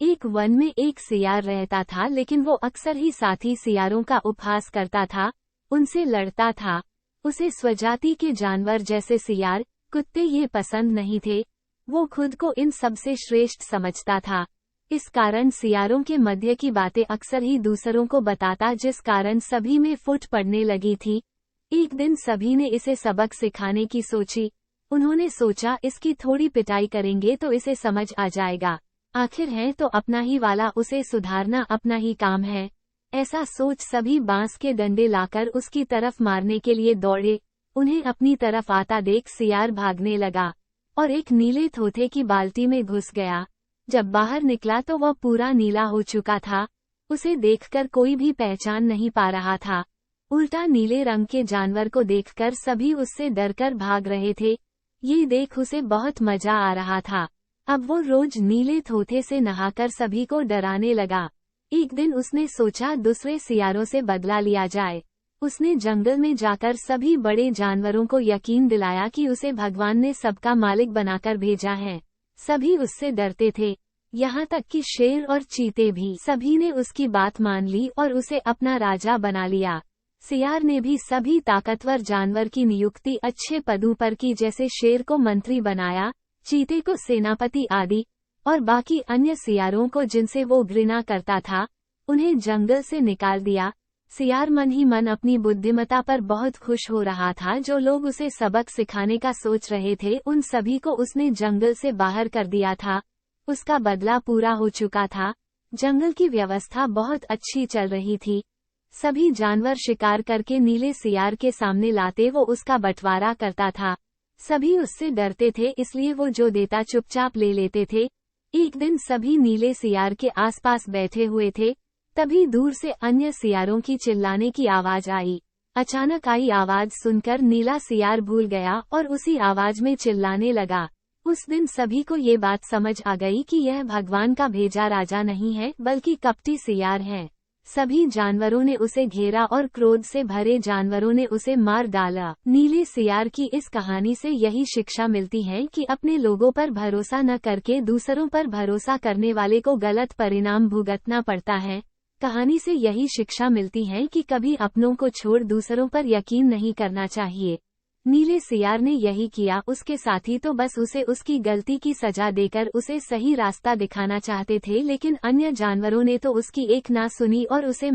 एक वन में एक सियार रहता था, लेकिन वो अक्सर ही साथी सियारों का उपहास करता था, उनसे लड़ता था। उसे स्वजाति के जानवर जैसे सियार, कुत्ते ये पसंद नहीं थे। वो खुद को इन सबसे श्रेष्ठ समझता था। इस कारण सियारों के मध्य की बातें अक्सर ही दूसरों को बताता, जिस कारण सभी में फुट पड़ने लगी थी। एक दिन सभी ने इसे सबक सिखाने की सोची। उन्होंने सोचा, इसकी थोड़ी पिटाई करेंगे तो इसे समझ आ जाएगा। आखिर है तो अपना ही वाला, उसे सुधारना अपना ही काम है। ऐसा सोच सभी बांस के डंडे लाकर उसकी तरफ मारने के लिए दौड़े। उन्हें अपनी तरफ आता देख सियार भागने लगा और एक नीले तोते की बाल्टी में घुस गया। जब बाहर निकला तो वह पूरा नीला हो चुका था। उसे देखकर कोई भी पहचान नहीं पा रहा था। उल्टा नीले रंग के जानवर को देखकर सभी उससे डरकर भाग रहे थे। ये देख उसे बहुत मजा आ रहा था। अब वो रोज नीले तोते से नहाकर सभी को डराने लगा। एक दिन उसने सोचा, दूसरे सियारों से बदला लिया जाए। उसने जंगल में जाकर सभी बड़े जानवरों को यकीन दिलाया कि उसे भगवान ने सबका मालिक बनाकर भेजा है। सभी उससे डरते थे, यहाँ तक कि शेर और चीते भी। सभी ने उसकी बात मान ली और उसे अपना राजा बना लिया। सियार ने भी सभी ताकतवर जानवर की नियुक्ति अच्छे पदों पर की, जैसे शेर को मंत्री बनाया, चीते को सेनापति आदि, और बाकी अन्य सियारों को जिनसे वो घृणा करता था, उन्हें जंगल से निकाल दिया। सियार मन ही मन अपनी बुद्धिमत्ता पर बहुत खुश हो रहा था। जो लोग उसे सबक सिखाने का सोच रहे थे, उन सभी को उसने जंगल से बाहर कर दिया था। उसका बदला पूरा हो चुका था। जंगल की व्यवस्था बहुत अच्छी चल रही थी। सभी जानवर शिकार करके नीले सियार के सामने लाते, वो उसका बंटवारा करता था। सभी उससे डरते थे, इसलिए वो जो देता चुपचाप ले लेते थे। एक दिन सभी नीले सियार के आसपास बैठे हुए थे, तभी दूर से अन्य सियारों की चिल्लाने की आवाज आई। अचानक आई आवाज सुनकर नीला सियार भूल गया और उसी आवाज में चिल्लाने लगा। उस दिन सभी को ये बात समझ आ गई कि यह भगवान का भेजा राजा नहीं है, बल्कि कपटी सियार है। सभी जानवरों ने उसे घेरा और क्रोध से भरे जानवरों ने उसे मार डाला। नीले सियार की इस कहानी से यही शिक्षा मिलती है कि अपने लोगों पर भरोसा न करके दूसरों पर भरोसा करने वाले को गलत परिणाम भुगतना पड़ता है। कहानी से यही शिक्षा मिलती है कि कभी अपनों को छोड़ दूसरों पर यकीन नहीं करना चाहिए। नीले सियार ने यही किया। उसके साथी तो बस उसे उसकी गलती की सजा देकर उसे सही रास्ता दिखाना चाहते थे, लेकिन अन्य जानवरों ने तो उसकी एक ना सुनी और उसे